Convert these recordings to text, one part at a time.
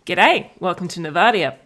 G'day, welcome to Navadia.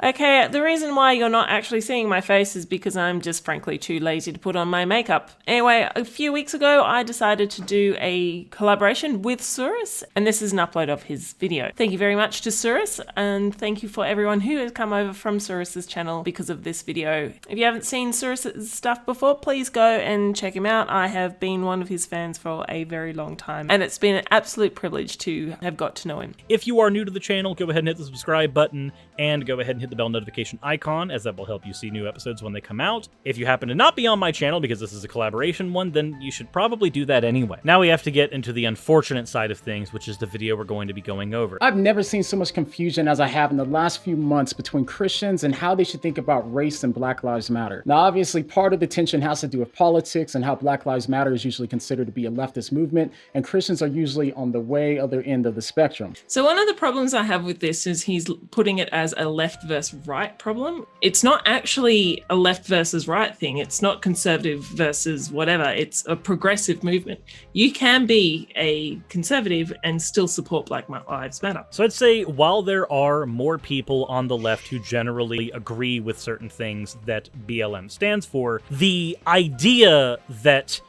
Okay, the reason why you're not actually seeing my face is because I'm just frankly too lazy to put on my makeup. Anyway, a few weeks ago, I decided to do a collaboration with Suris, and this is an upload of his video. Thank you very much to Suris, and thank you for everyone who has come over from Suris's channel because of this video. If you haven't seen Suris's stuff before, please go and check him out. I have been one of his fans for a very long time, and it's been an absolute privilege to have got to know him. If you are new to the channel, go ahead and hit the subscribe button, and go ahead and hit the bell notification icon, as that will help you see new episodes when they come out. If you happen to not be on my channel because this is a collaboration one, then you should probably do that anyway. Now we have to get into the unfortunate side of things, which is the video we're going to be going over. I've never seen so much confusion as I have in the last few months between Christians and how they should think about race and Black Lives Matter. Now, obviously, part of the tension has to do with politics and how Black Lives Matter is usually considered to be a leftist movement, and Christians are usually on the way other end of the spectrum. So one of the problems I have with this is he's putting it as a left versus right problem. It's not actually a left versus right thing. It's not conservative versus whatever. It's a progressive movement. You can be a conservative and still support Black Lives Matter. So I'd say while there are more people on the left who generally agree with certain things that BLM stands for, the idea that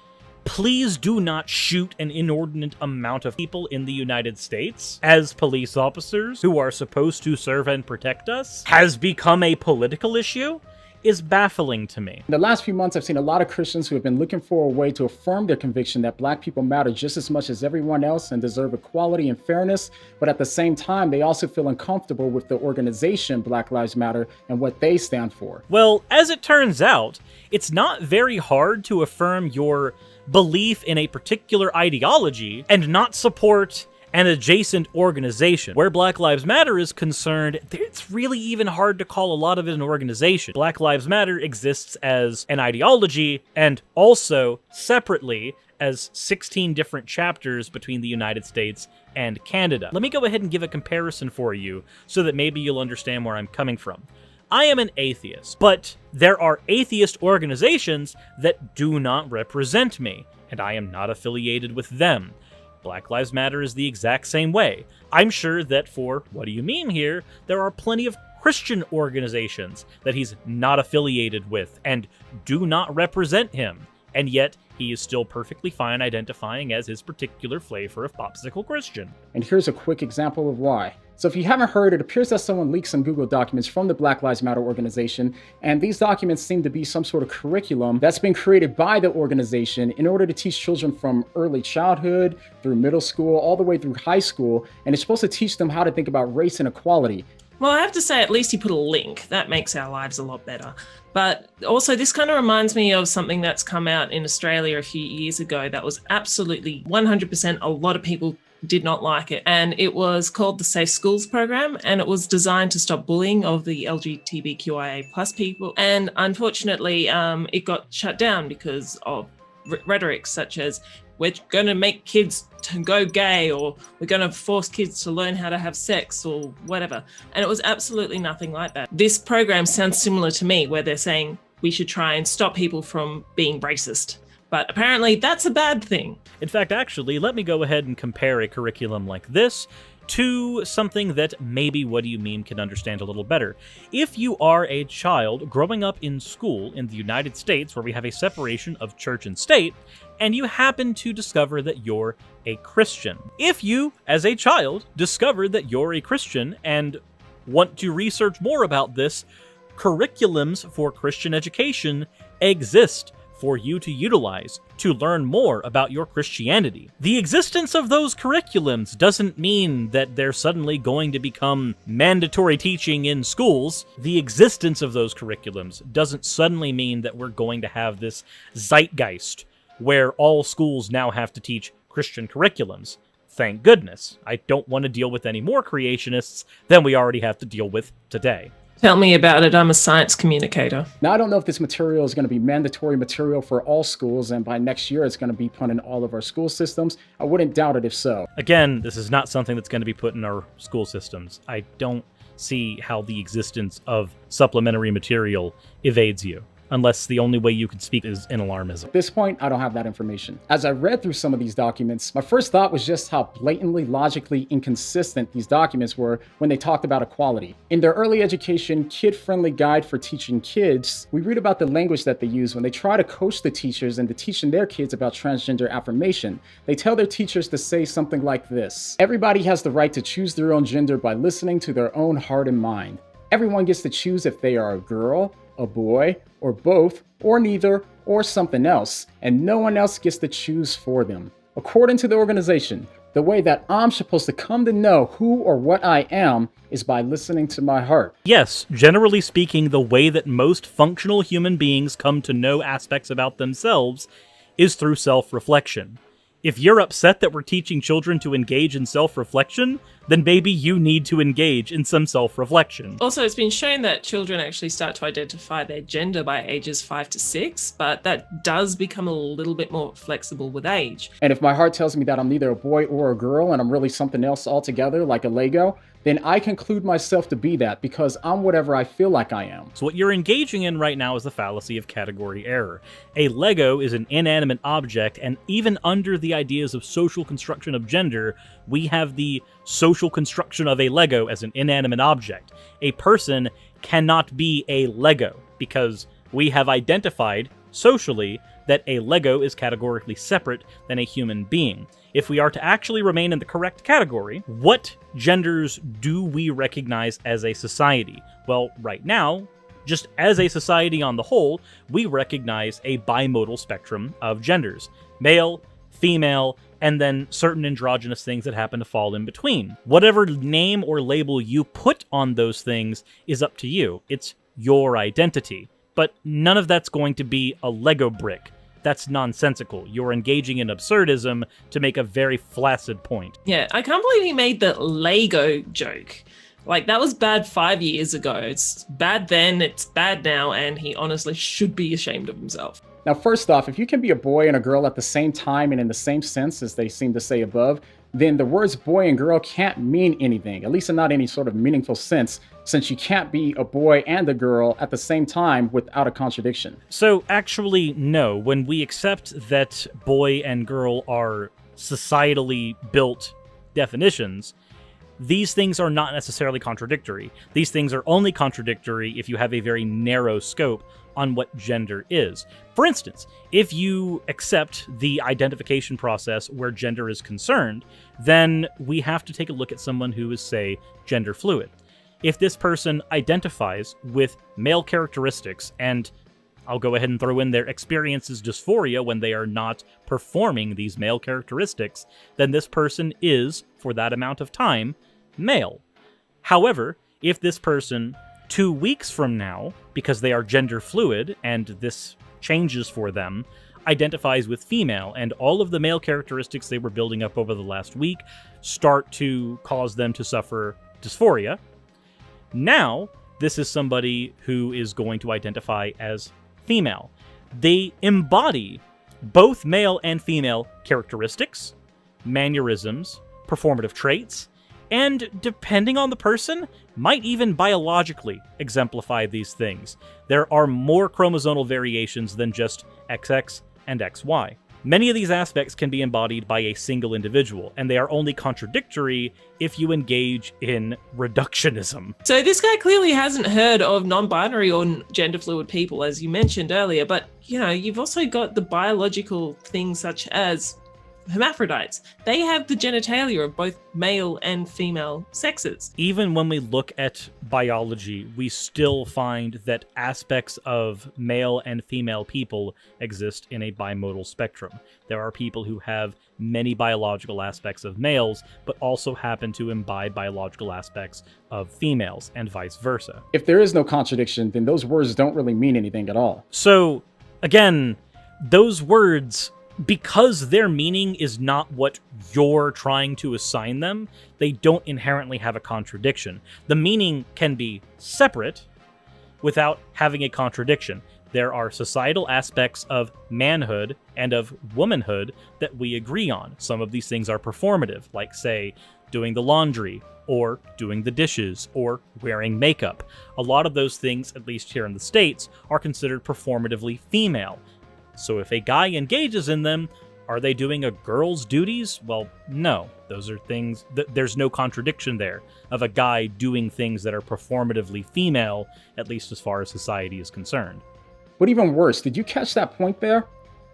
please do not shoot an inordinate amount of people in the United States as police officers who are supposed to serve and protect us has become a political issue is baffling to me. In the last few months, I've seen a lot of Christians who have been looking for a way to affirm their conviction that Black people matter just as much as everyone else and deserve equality and fairness, but at the same time, they also feel uncomfortable with the organization Black Lives Matter and what they stand for. Well, as it turns out, it's not very hard to affirm your belief in a particular ideology and not support an adjacent organization. Where Black Lives Matter is concerned, it's really even hard to call a lot of it an organization. Black Lives Matter exists as an ideology and also separately as 16 different chapters between the United States and Canada. Let me go ahead and give a comparison for you so that maybe you'll understand where I'm coming from. I am an atheist, but there are atheist organizations that do not represent me, and I am not affiliated with them. Black Lives Matter is the exact same way. I'm sure that for Whaddoyameme here, there are plenty of Christian organizations that he's not affiliated with and do not represent him, and yet he is still perfectly fine identifying as his particular flavor of popsicle Christian. And here's a quick example of why. So if you haven't heard, it appears that someone leaked some Google documents from the Black Lives Matter organization, and these documents seem to be some sort of curriculum that's been created by the organization in order to teach children from early childhood through middle school, all the way through high school, and it's supposed to teach them how to think about race and equality. Well, I have to say, at least he put a link. That makes our lives a lot better. But also, this kind of reminds me of something that's come out in Australia a few years ago that was absolutely 100%, a lot of people did not like it. And it was called the Safe Schools program, and it was designed to stop bullying of the LGBTQIA plus people. And unfortunately, it got shut down because of rhetoric such as, we're going to make kids to go gay, or we're going to force kids to learn how to have sex, or whatever. And it was absolutely nothing like that. This program sounds similar to me, where they're saying we should try and stop people from being racist. But apparently that's a bad thing. In fact, actually, let me go ahead and compare a curriculum like this to something that maybe Whaddoyameme can understand a little better. If you are a child growing up in school in the United States, where we have a separation of church and state, and you happen to discover that you're a Christian. If you, as a child, discover that you're a Christian and want to research more about this, curriculums for Christian education exist for you to utilize to learn more about your Christianity. The existence of those curriculums doesn't mean that they're suddenly going to become mandatory teaching in schools. The existence of those curriculums doesn't suddenly mean that we're going to have this zeitgeist where all schools now have to teach Christian curriculums. Thank goodness. I don't want to deal with any more creationists than we already have to deal with today. Tell me about it. I'm a science communicator. Now, I don't know if this material is going to be mandatory material for all schools, and by next year it's going to be put in all of our school systems. I wouldn't doubt it if so. Again, this is not something that's going to be put in our school systems. I don't see how the existence of supplementary material evades you. unless the only way you can speak is in alarmism. At this point, I don't have that information. As I read through some of these documents, my first thought was just how blatantly logically inconsistent these documents were when they talked about equality. In their early education, kid-friendly guide for teaching kids, we read about the language that they use when they try to coach the teachers into teaching their kids about transgender affirmation. They tell their teachers to say something like this: everybody has the right to choose their own gender by listening to their own heart and mind. Everyone gets to choose if they are a girl, a boy, or both, or neither, or something else, and no one else gets to choose for them. According to the organization, the way that I'm supposed to come to know who or what I am is by listening to my heart. Yes, generally speaking, the way that most functional human beings come to know aspects about themselves is through self-reflection. If you're upset that we're teaching children to engage in self-reflection, then maybe you need to engage in some self-reflection. Also, it's been shown that children actually start to identify their gender by ages 5 to 6, but that does become a little bit more flexible with age. And if my heart tells me that I'm neither a boy or a girl and I'm really something else altogether, like a Lego, then I conclude myself to be that because I'm whatever I feel like I am. So what you're engaging in right now is the fallacy of category error. A Lego is an inanimate object, and even under the ideas of social construction of gender, we have the social construction of a Lego as an inanimate object. A person cannot be a Lego because we have identified socially that a Lego is categorically separate than a human being. If we are to actually remain in the correct category, what genders do we recognize as a society? Well, right now, just as a society on the whole, we recognize a bimodal spectrum of genders. Male, female, and then certain androgynous things that happen to fall in between. Whatever name or label you put on those things is up to you. It's your identity. But none of that's going to be a Lego brick. That's nonsensical. You're engaging in absurdism to make a very flaccid point. Yeah, I can't believe he made the Lego joke. Like, that was bad 5 years ago. It's bad then, it's bad now, and he honestly should be ashamed of himself. Now, first off, if you can be a boy and a girl at the same time and in the same sense as they seem to say above, then the words boy and girl can't mean anything, at least in not any sort of meaningful sense, since you can't be a boy and a girl at the same time without a contradiction. So actually, no. When we accept that boy and girl are societally built definitions, these things are not necessarily contradictory. These things are only contradictory if you have a very narrow scope on what gender is. For instance, if you accept the identification process where gender is concerned, then we have to take a look at someone who is, say, gender fluid. If this person identifies with male characteristics, and I'll go ahead and throw in their experiences dysphoria when they are not performing these male characteristics, then this person is, for that amount of time, male. However, if this person 2 weeks from now, because they are gender fluid and this changes for them, identifies with female, and all of the male characteristics they were building up over the last week start to cause them to suffer dysphoria, now this is somebody who is going to identify as female. They embody both male and female characteristics, mannerisms, performative traits, and depending on the person, might even biologically exemplify these things. There are more chromosomal variations than just XX and XY. Many of these aspects can be embodied by a single individual, and they are only contradictory if you engage in reductionism. So this guy clearly hasn't heard of non-binary or gender fluid people, as you mentioned earlier, but you've also got the biological things such as hermaphrodites. They have the genitalia of both male and female sexes. Even when we look at biology, we still find that aspects of male and female people exist in a bimodal spectrum. There are people who have many biological aspects of males, but also happen to imbibe biological aspects of females, and vice versa. If there is no contradiction, then those words don't really mean anything at all. So, again, those words, because their meaning is not what you're trying to assign them, they don't inherently have a contradiction. The meaning can be separate without having a contradiction. There are societal aspects of manhood and of womanhood that we agree on. Some of these things are performative, like, say, doing the laundry, or doing the dishes, or wearing makeup. A lot of those things, at least here in the States, are considered performatively female. So if a guy engages in them, are they doing a girl's duties? Well, no. Those are things there's no contradiction there of a guy doing things that are performatively female, at least as far as society is concerned. But even worse, did you catch that point there?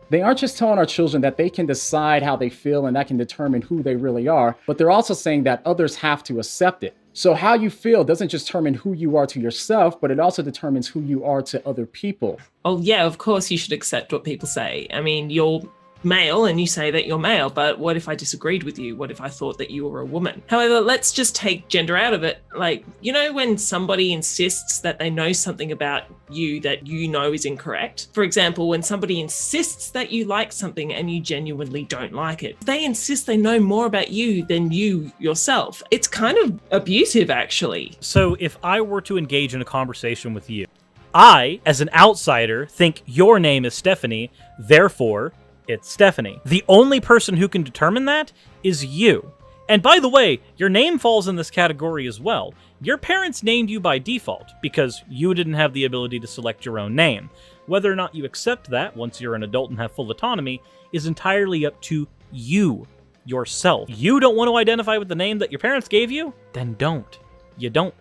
They aren't just telling our children that they can decide how they feel and that can determine who they really are, but they're also saying that others have to accept it. So how you feel doesn't just determine who you are to yourself, but it also determines who you are to other people. Oh yeah, of course you should accept what people say. I mean, you're male and you say that you're male, but what if I disagreed with you? What if I thought that you were a woman? However, let's just take gender out of it. Like, you know, when somebody insists that they know something about you that you know is incorrect. For example, when somebody insists that you like something and you genuinely don't like it. They insist they know more about you than you yourself. It's kind of abusive, actually. So if I were to engage in a conversation with you, I, as an outsider, think your name is Stephanie, therefore it's Stephanie. The only person who can determine that is you. And by the way, your name falls in this category as well. Your parents named you by default because you didn't have the ability to select your own name. Whether or not you accept that once you're an adult and have full autonomy is entirely up to you, yourself. You don't want to identify with the name that your parents gave you? Then don't. You don't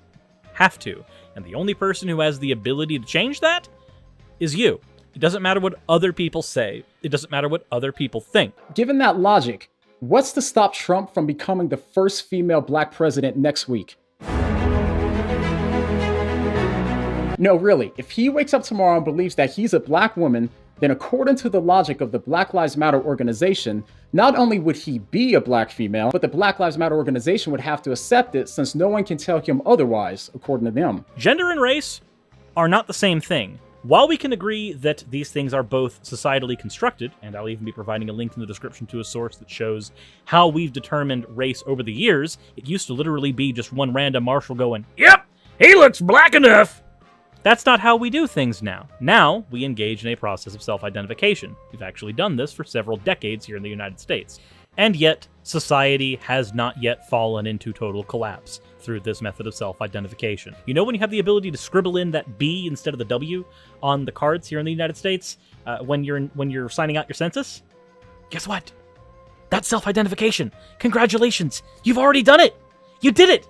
have to. And the only person who has the ability to change that is you. It doesn't matter what other people say. It doesn't matter what other people think. Given that logic, what's to stop Trump from becoming the first female black president next week? No, really, if he wakes up tomorrow and believes that he's a black woman, then according to the logic of the Black Lives Matter organization, not only would he be a black female, but the Black Lives Matter organization would have to accept it since no one can tell him otherwise, according to them. Gender and race are not the same thing. While we can agree that these things are both societally constructed, and I'll even be providing a link in the description to a source that shows how we've determined race over the years, it used to literally be just one random marshal going, "Yep, he looks black enough." That's not how we do things now. Now, we engage in a process of self-identification. We've actually done this for several decades here in the United States. And yet, society has not yet fallen into total collapse through this method of self-identification. You know when you have the ability to scribble in that B instead of the W on the cards here in the United States when you're signing out your census? Guess what? That's self-identification. Congratulations. You've already done it. You did it.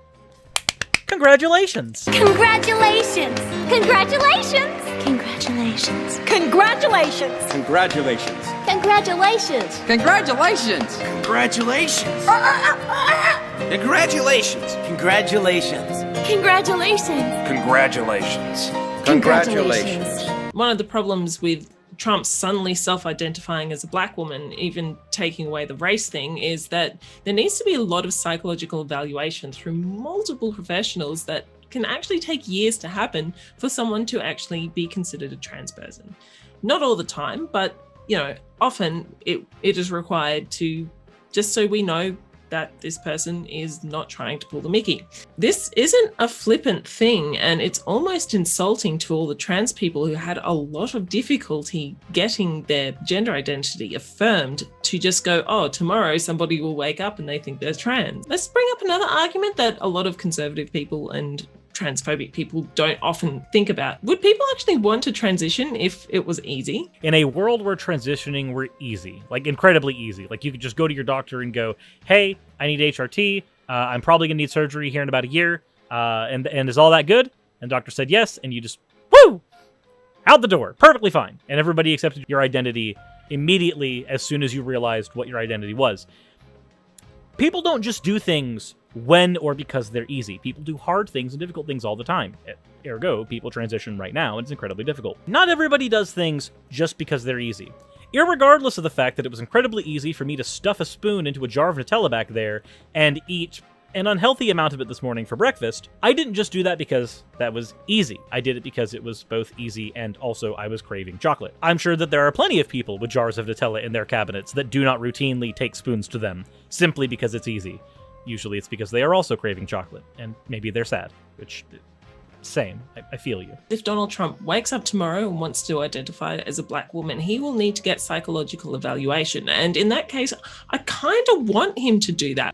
Congratulations. Congratulations. Congratulations. Congratulations. Congratulations! Congratulations. Congratulations. Congratulations! Congratulations. Congratulations. Congratulations. Congratulations. Congratulations. Congratulations! One of the problems with Trump suddenly self-identifying as a black woman, even taking away the race thing, is that there needs to be a lot of psychological evaluation through multiple professionals that can actually take years to happen for someone to actually be considered a trans person. Not all the time, but often it is required to, just so we know that this person is not trying to pull the mickey. This isn't a flippant thing, and it's almost insulting to all the trans people who had a lot of difficulty getting their gender identity affirmed to just go, oh, tomorrow somebody will wake up and they think they're trans. Let's bring up another argument that a lot of conservative people and transphobic people don't often think about. Would people actually want to transition if it was easy? In a world where transitioning were easy, like incredibly easy, like you could just go to your doctor and go, hey, I need HRT. I'm probably gonna need surgery here in about a year. And is all that good? And the doctor said yes, and you just, woo, out the door, perfectly fine. And everybody accepted your identity immediately as soon as you realized what your identity was. People don't just do things when or because they're easy. People do hard things and difficult things all the time. Ergo, people transition right now, and it's incredibly difficult. Not everybody does things just because they're easy. Irregardless of the fact that it was incredibly easy for me to stuff a spoon into a jar of Nutella back there and eat an unhealthy amount of it this morning for breakfast, I didn't just do that because that was easy. I did it because it was both easy and also I was craving chocolate. I'm sure that there are plenty of people with jars of Nutella in their cabinets that do not routinely take spoons to them simply because it's easy. Usually it's because they are also craving chocolate, and maybe they're sad, which, same, I feel you. If Donald Trump wakes up tomorrow and wants to identify as a black woman, he will need to get psychological evaluation. And in that case, I kind of want him to do that.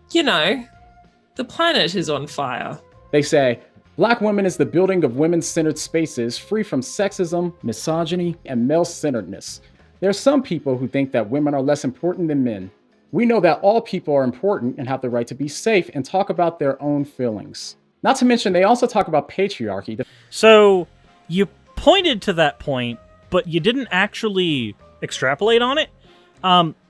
The planet is on fire. They say, Black women is the building of women-centered spaces free from sexism, misogyny, and male-centeredness. There are some people who think that women are less important than men. We know that all people are important and have the right to be safe and talk about their own feelings. Not to mention, they also talk about patriarchy. So, you pointed to that point, but you didn't actually extrapolate on it.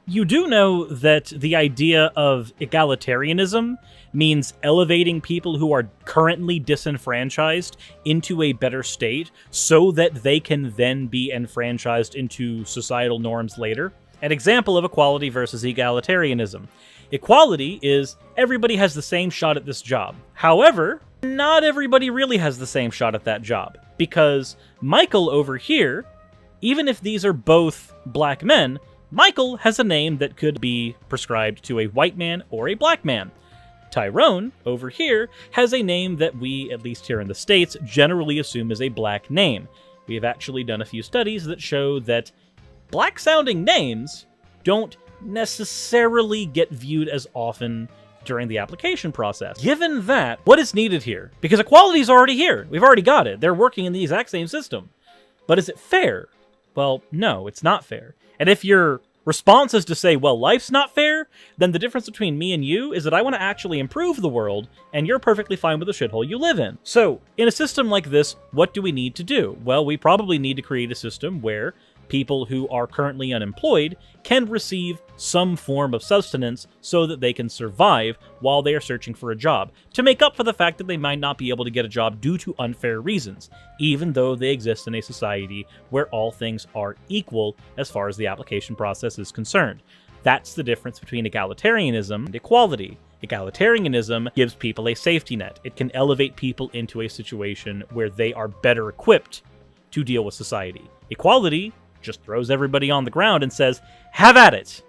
You do know that the idea of egalitarianism means elevating people who are currently disenfranchised into a better state so that they can then be enfranchised into societal norms later. An example of equality versus egalitarianism. Equality is everybody has the same shot at this job. However, not everybody really has the same shot at that job, because Michael over here, even if these are both black men, Michael has a name that could be prescribed to a white man or a black man. Tyrone, over here, has a name that we, at least here in the States, generally assume is a black name. We have actually done a few studies that show that black-sounding names don't necessarily get viewed as often during the application process. Given that, what is needed here? Because equality is already here. We've already got it. They're working in the exact same system. But is it fair? Well, no, it's not fair. And if your response is to say, well, life's not fair, then the difference between me and you is that I want to actually improve the world, and you're perfectly fine with the shithole you live in. So, in a system like this, what do we need to do? Well, we probably need to create a system where people who are currently unemployed can receive some form of sustenance so that they can survive while they are searching for a job, to make up for the fact that they might not be able to get a job due to unfair reasons, even though they exist in a society where all things are equal as far as the application process is concerned. That's the difference between egalitarianism and equality. Egalitarianism gives people a safety net. It can elevate people into a situation where they are better equipped to deal with society. Equality just throws everybody on the ground and says, have at it,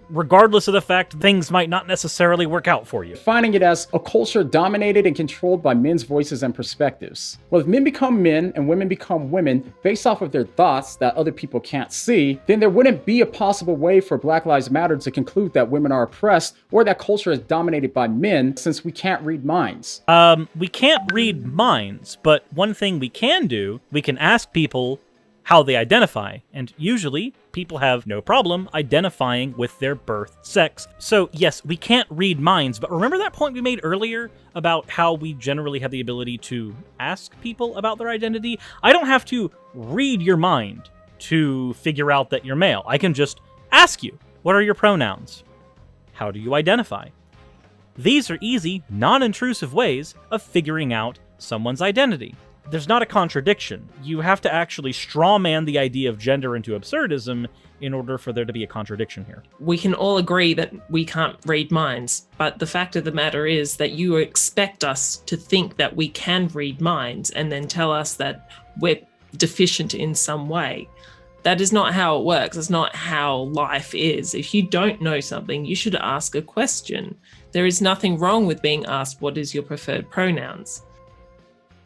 regardless of the fact things might not necessarily work out for you. Defining it as a culture dominated and controlled by men's voices and perspectives. Well, if men become men and women become women based off of their thoughts that other people can't see, then there wouldn't be a possible way for Black Lives Matter to conclude that women are oppressed or that culture is dominated by men, since we can't read minds. We can't read minds, but one thing we can do, we can ask people how they identify, and usually people have no problem identifying with their birth sex. So yes, we can't read minds, but remember that point we made earlier about how we generally have the ability to ask people about their identity? I don't have to read your mind to figure out that you're male. I can just ask you, what are your pronouns? How do you identify? These are easy, non-intrusive ways of figuring out someone's identity. There's not a contradiction. You have to actually strawman the idea of gender into absurdism in order for there to be a contradiction here. We can all agree that we can't read minds, but the fact of the matter is that you expect us to think that we can read minds and then tell us that we're deficient in some way. That is not how it works. It's not how life is. If you don't know something, you should ask a question. There is nothing wrong with being asked, what is your preferred pronouns?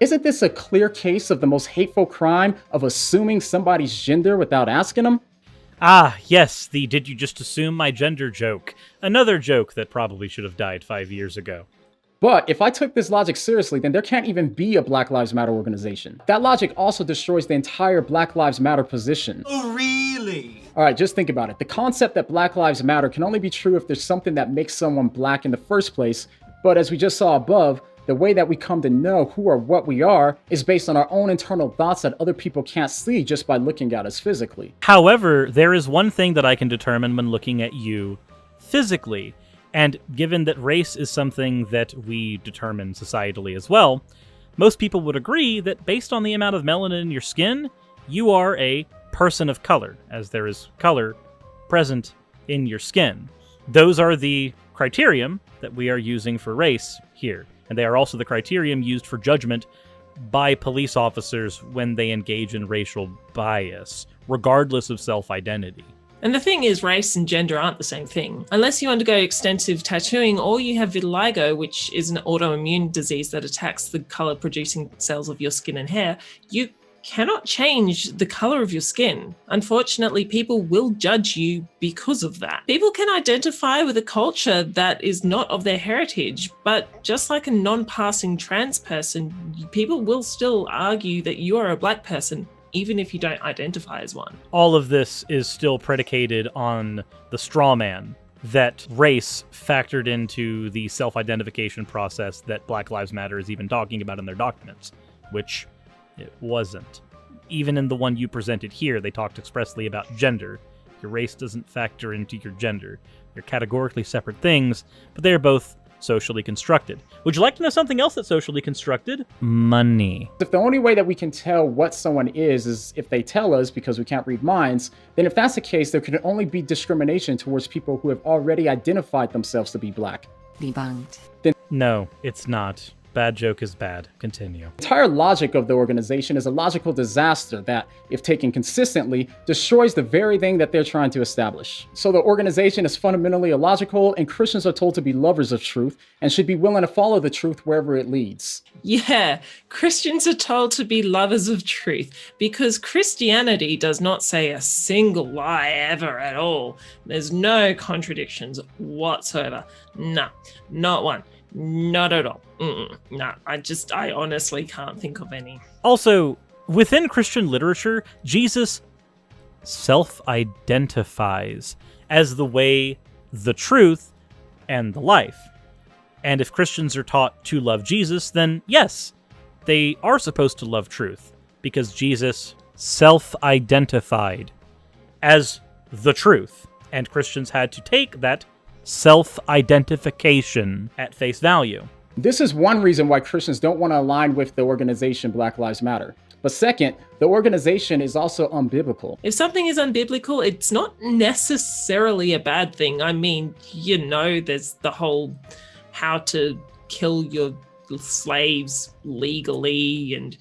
Isn't this a clear case of the most hateful crime of assuming somebody's gender without asking them? Ah, yes, the did you just assume my gender joke. Another joke that probably should have died 5 years ago. But if I took this logic seriously, then there can't even be a Black Lives Matter organization. That logic also destroys the entire Black Lives Matter position. Oh, really? Alright, just think about it. The concept that Black Lives Matter can only be true if there's something that makes someone black in the first place, but as we just saw above, the way that we come to know who or what we are is based on our own internal thoughts that other people can't see just by looking at us physically. However, there is one thing that I can determine when looking at you physically, and given that race is something that we determine societally as well, most people would agree that based on the amount of melanin in your skin, you are a person of color, as there is color present in your skin. Those are the criterion that we are using for race here. And they are also the criterion used for judgment by police officers when they engage in racial bias, regardless of self-identity. And the thing is, race and gender aren't the same thing. Unless you undergo extensive tattooing or you have vitiligo, which is an autoimmune disease that attacks the color-producing cells of your skin and hair, you cannot change the color of your skin. Unfortunately, people will judge you because of that. People can identify with a culture that is not of their heritage, but just like a non-passing trans person, people will still argue that you are a black person, even if you don't identify as one. All of this is still predicated on the straw man that race factored into the self-identification process that Black Lives Matter is even talking about in their documents, which it wasn't. Even in the one you presented here, they talked expressly about gender. Your race doesn't factor into your gender. They're categorically separate things, but they're both socially constructed. Would you like to know something else that's socially constructed? Money. If the only way that we can tell what someone is if they tell us because we can't read minds, then if that's the case, there can only be discrimination towards people who have already identified themselves to be black. Debunked. No, it's not. Bad joke is bad. Continue. The entire logic of the organization is a logical disaster that, if taken consistently, destroys the very thing that they're trying to establish. So the organization is fundamentally illogical, and Christians are told to be lovers of truth and should be willing to follow the truth wherever it leads. Yeah, Christians are told to be lovers of truth because Christianity does not say a single lie ever at all. There's no contradictions whatsoever. No, not one. Not at all. No, I honestly can't think of any. Also, within Christian literature, Jesus self-identifies as the way, the truth, and the life. And if Christians are taught to love Jesus, then yes, they are supposed to love truth, because Jesus self-identified as the truth, and Christians had to take that self-identification at face value. This is one reason why Christians don't want to align with the organization Black Lives Matter. But second, the organization is also unbiblical. If something is unbiblical, it's not necessarily a bad thing. I mean, there's the whole how to kill your slaves legally and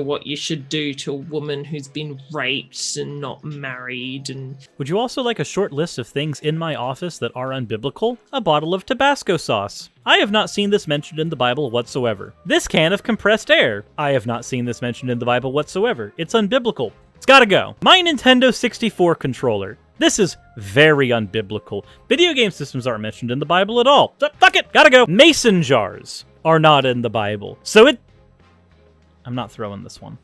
what you should do to a woman who's been raped and not married. And would you also like a short list of things in my office that are unbiblical? A bottle of Tabasco sauce. I have not seen this mentioned in the Bible whatsoever. This can of compressed air. I have not seen this mentioned in the Bible whatsoever. It's unbiblical. It's gotta go. My Nintendo 64 controller. This is very unbiblical. Video game systems aren't mentioned in the Bible at all. So fuck it, gotta go. Mason jars are not in the Bible. So I'm not throwing this one.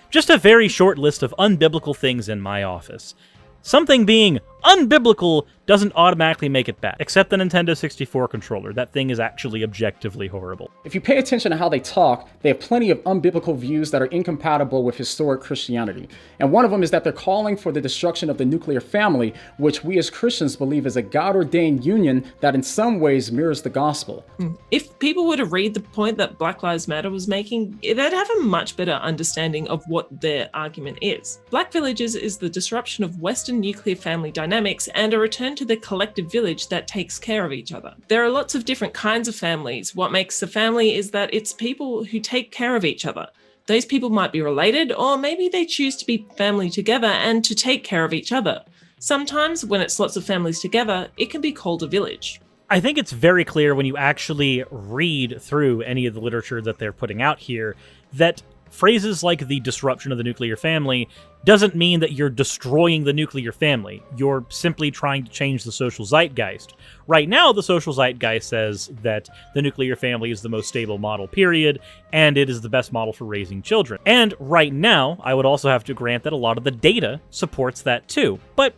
Just a very short list of unbiblical things in my office. Something being unbiblical doesn't automatically make it bad, except the Nintendo 64 controller. That thing is actually objectively horrible. If you pay attention to how they talk, they have plenty of unbiblical views that are incompatible with historic Christianity. And one of them is that they're calling for the destruction of the nuclear family, which we as Christians believe is a God-ordained union that in some ways mirrors the gospel. If people were to read the point that Black Lives Matter was making, they'd have a much better understanding of what their argument is. Black villages is the disruption of Western nuclear family dynamics and a return to the collective village that takes care of each other. There are lots of different kinds of families. What makes a family is that it's people who take care of each other. Those people might be related, or maybe they choose to be family together and to take care of each other. Sometimes, when it's lots of families together, it can be called a village. I think it's very clear when you actually read through any of the literature that they're putting out here that phrases like the disruption of the nuclear family doesn't mean that you're destroying the nuclear family. You're simply trying to change the social zeitgeist. Right now, the social zeitgeist says that the nuclear family is the most stable model, period, and it is the best model for raising children. And right now, I would also have to grant that a lot of the data supports that too. But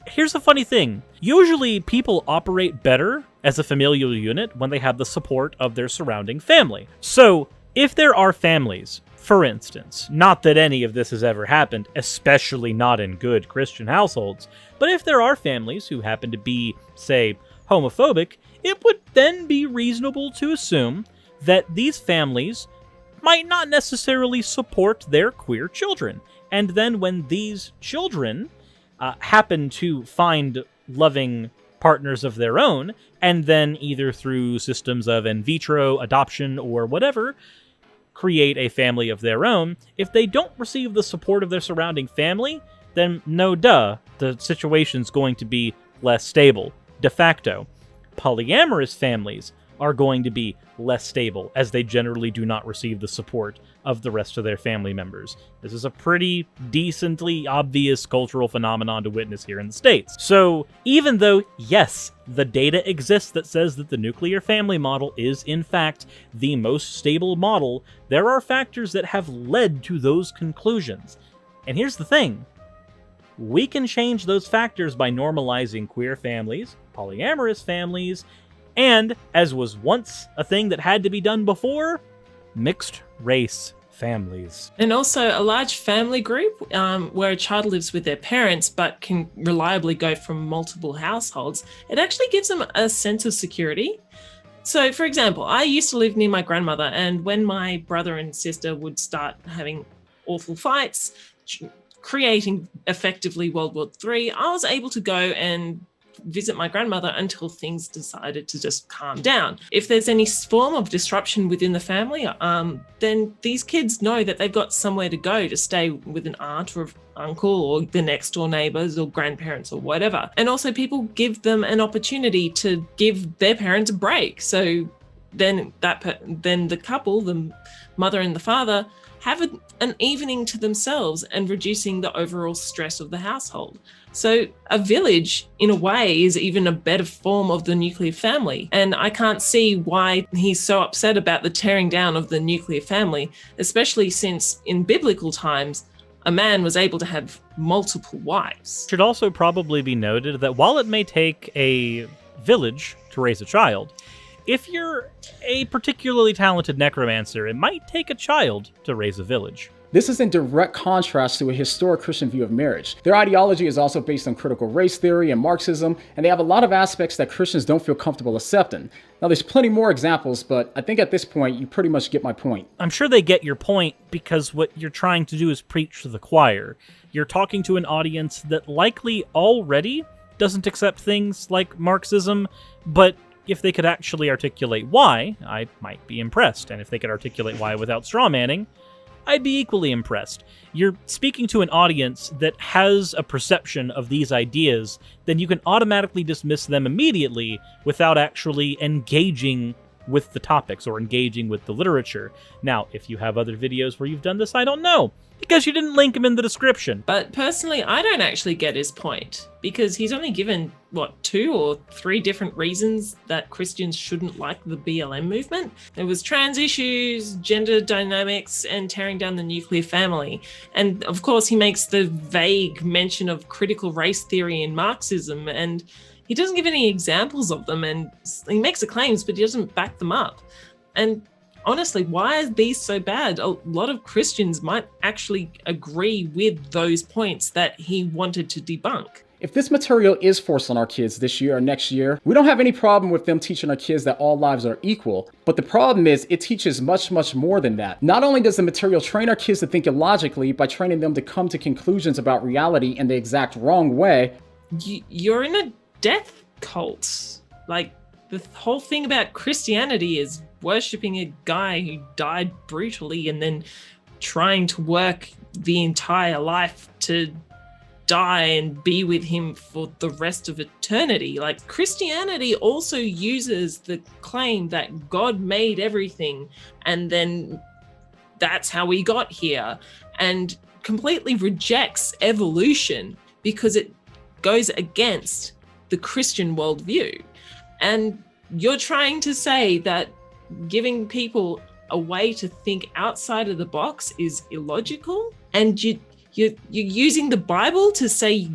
here's the funny thing. Usually, people operate better as a familial unit when they have the support of their surrounding family. So, if there are families, for instance, not that any of this has ever happened, especially not in good Christian households, but if there are families who happen to be, say, homophobic, it would then be reasonable to assume that these families might not necessarily support their queer children. And then when these children happen to find loving partners of their own, and then either through systems of in vitro adoption or whatever, create a family of their own, if they don't receive the support of their surrounding family, then no duh, the situation's going to be less stable, de facto. Polyamorous families are going to be less stable, as they generally do not receive the support of the rest of their family members. This is a pretty decently obvious cultural phenomenon to witness here in the States. So even though, yes, the data exists that says that the nuclear family model is in fact the most stable model, there are factors that have led to those conclusions. And here's the thing. We can change those factors by normalizing queer families, polyamorous families, and, as was once a thing that had to be done before, mixed race families. And also a large family group where a child lives with their parents but can reliably go from multiple households, it actually gives them a sense of security. So, for example, I used to live near my grandmother, and when my brother and sister would start having awful fights, creating effectively World War III, I was able to go and visit my grandmother until things decided to just calm down. If there's any form of disruption within the family, then these kids know that they've got somewhere to go to stay with an aunt or uncle or the next door neighbors or grandparents or whatever. And also people give them an opportunity to give their parents a break. So then the couple, the mother and the father, have an evening to themselves and reducing the overall stress of the household. So a village, in a way, is even a better form of the nuclear family. And I can't see why he's so upset about the tearing down of the nuclear family, especially since in biblical times, a man was able to have multiple wives. It should also probably be noted that while it may take a village to raise a child, if you're a particularly talented necromancer, it might take a child to raise a village. This is in direct contrast to a historic Christian view of marriage. Their ideology is also based on critical race theory and Marxism, and they have a lot of aspects that Christians don't feel comfortable accepting. Now, there's plenty more examples, but I think at this point, you pretty much get my point. I'm sure they get your point because what you're trying to do is preach to the choir. You're talking to an audience that likely already doesn't accept things like Marxism, but if they could actually articulate why, I might be impressed. And if they could articulate why without strawmanning, I'd be equally impressed. You're speaking to an audience that has a perception of these ideas, then you can automatically dismiss them immediately without actually engaging with the topics or engaging with the literature. Now, if you have other videos where you've done this, I don't know, because you didn't link them in the description. But personally, I don't actually get his point, because he's only given, 2 or 3 different reasons that Christians shouldn't like the BLM movement. There was trans issues, gender dynamics, and tearing down the nuclear family. And of course, he makes the vague mention of critical race theory and Marxism, and he doesn't give any examples of them, and he makes the claims, but he doesn't back them up. And honestly, why are these so bad? A lot of Christians might actually agree with those points that he wanted to debunk. If this material is forced on our kids this year or next year, we don't have any problem with them teaching our kids that all lives are equal. But the problem is it teaches much, much more than that. Not only does the material train our kids to think illogically by training them to come to conclusions about reality in the exact wrong way. You're in a death cult. Like, the whole thing about Christianity is worshipping a guy who died brutally and then trying to work the entire life to die and be with him for the rest of eternity. Like, Christianity also uses the claim that God made everything and then that's how we got here, and completely rejects evolution because it goes against the Christian worldview. And you're trying to say that giving people a way to think outside of the box is illogical, and you're using the Bible to say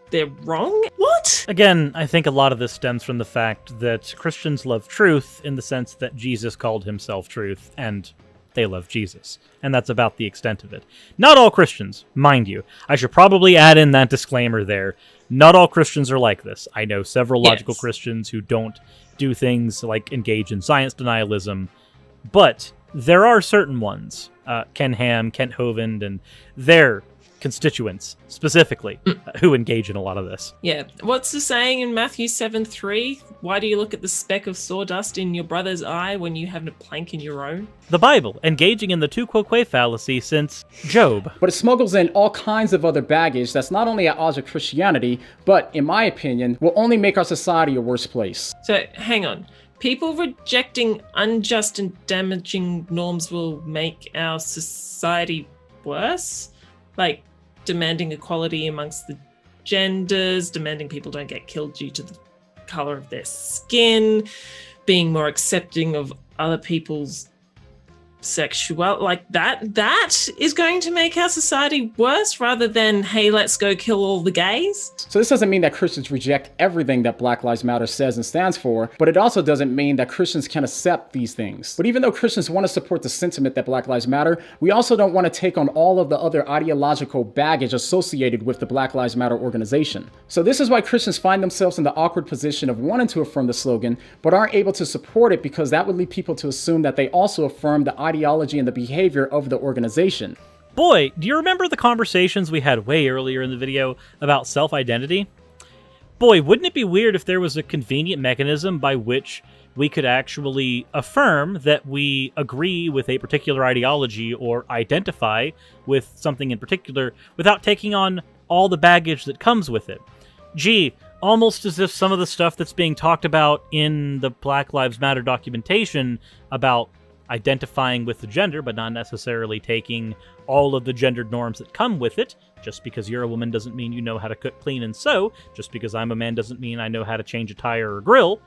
they're wrong? What? Again, I think a lot of this stems from the fact that Christians love truth in the sense that Jesus called himself truth, and they love Jesus. And that's about the extent of it. Not all Christians, mind you. I should probably add in that disclaimer there. Not all Christians are like this. I know several logical Christians who don't do things like engage in science denialism, but there are certain ones, Ken Ham, Kent Hovind, and their constituents specifically who engage in a lot of this. Yeah. What's the saying in Matthew 7:3? Why do you look at the speck of sawdust in your brother's eye when you have a plank in your own? The Bible, engaging in the tu quoque fallacy since Job. But it smuggles in all kinds of other baggage that's not only at odds with Christianity, but, in my opinion, will only make our society a worse place. So, hang on. people rejecting unjust and damaging norms will make our society worse, like demanding equality amongst the genders, demanding people don't get killed due to the color of their skin, being more accepting of other people's sexual, like that is going to make our society worse rather than, hey, let's go kill all the gays. So this doesn't mean that Christians reject everything that Black Lives Matter says and stands for, but it also doesn't mean that Christians can accept these things. But even though Christians want to support the sentiment that Black Lives Matter, we also don't want to take on all of the other ideological baggage associated with the Black Lives Matter organization. So this is why Christians find themselves in the awkward position of wanting to affirm the slogan, but aren't able to support it because that would lead people to assume that they also affirm the ideology and the behavior of the organization. Boy, do you remember the conversations we had way earlier in the video about self-identity? Boy, wouldn't it be weird if there was a convenient mechanism by which we could actually affirm that we agree with a particular ideology or identify with something in particular without taking on all the baggage that comes with it? Gee, almost as if some of the stuff that's being talked about in the Black Lives Matter documentation about identifying with the gender, but not necessarily taking all of the gendered norms that come with it. Just because you're a woman doesn't mean you know how to cook, clean, and sew. Just because I'm a man doesn't mean I know how to change a tire or grill.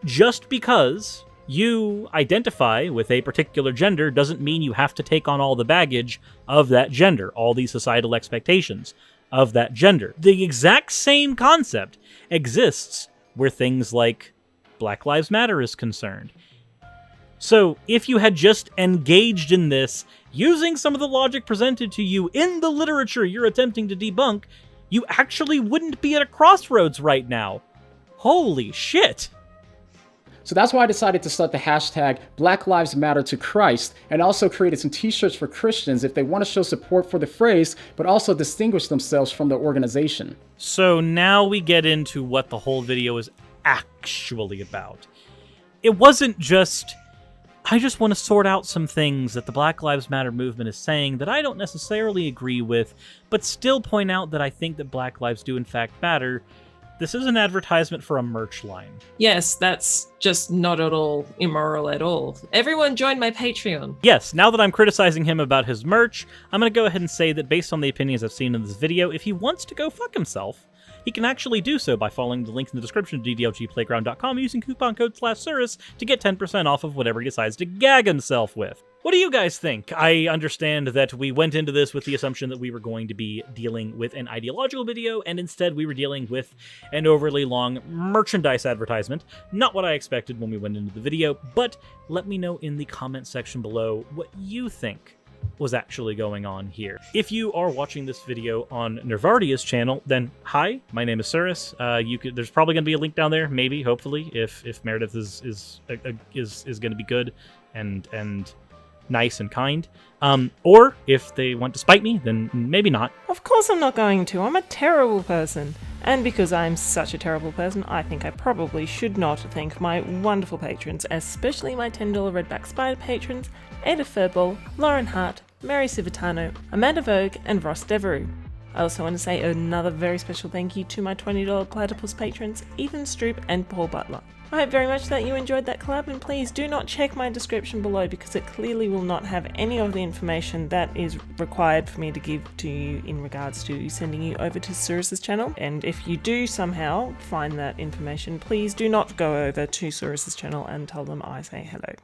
Just because you identify with a particular gender doesn't mean you have to take on all the baggage of that gender, all these societal expectations of that gender. The exact same concept exists where things like Black Lives Matter is concerned. So, if you had just engaged in this, using some of the logic presented to you in the literature you're attempting to debunk, you actually wouldn't be at a crossroads right now. Holy shit! So that's why I decided to start the hashtag Black Lives Matter to Christ, and also created some t-shirts for Christians if they want to show support for the phrase, but also distinguish themselves from the organization. So now we get into what the whole video is actually about. It wasn't just, I just want to sort out some things that the Black Lives Matter movement is saying that I don't necessarily agree with, but still point out that I think that Black lives do in fact matter. This is an advertisement for a merch line. Yes, that's just not at all immoral at all. Everyone join my Patreon. Yes, now that I'm criticizing him about his merch, I'm going to go ahead and say that based on the opinions I've seen in this video, if he wants to go fuck himself, he can actually do so by following the link in the description of ddlgplayground.com using coupon code /Suris to get 10% off of whatever he decides to gag himself with. What do you guys think? I understand that we went into this with the assumption that we were going to be dealing with an ideological video, and instead we were dealing with an overly long merchandise advertisement. Not what I expected when we went into the video, but let me know in the comment section below what you think was actually going on here. If you are watching this video on Nervardia's channel, then hi, my name is Suris. There's probably going to be a link down there, maybe, hopefully, if Meredith is going to be good and nice and kind. Or if they want to spite me, then maybe not. Of course I'm not going to. I'm a terrible person. And because I'm such a terrible person, I think I probably should not thank my wonderful patrons, especially my $10 Redback Spider patrons, Ada Furball, Lauren Hart, Mary Civitano, Amanda Vogue, and Ross Devereux. I also want to say another very special thank you to my $20 Platypus patrons, Ethan Stroop and Paul Butler. I hope very much that you enjoyed that collab, and please do not check my description below because it clearly will not have any of the information that is required for me to give to you in regards to sending you over to Suris' channel. And if you do somehow find that information, please do not go over to Suris' channel and tell them I say hello.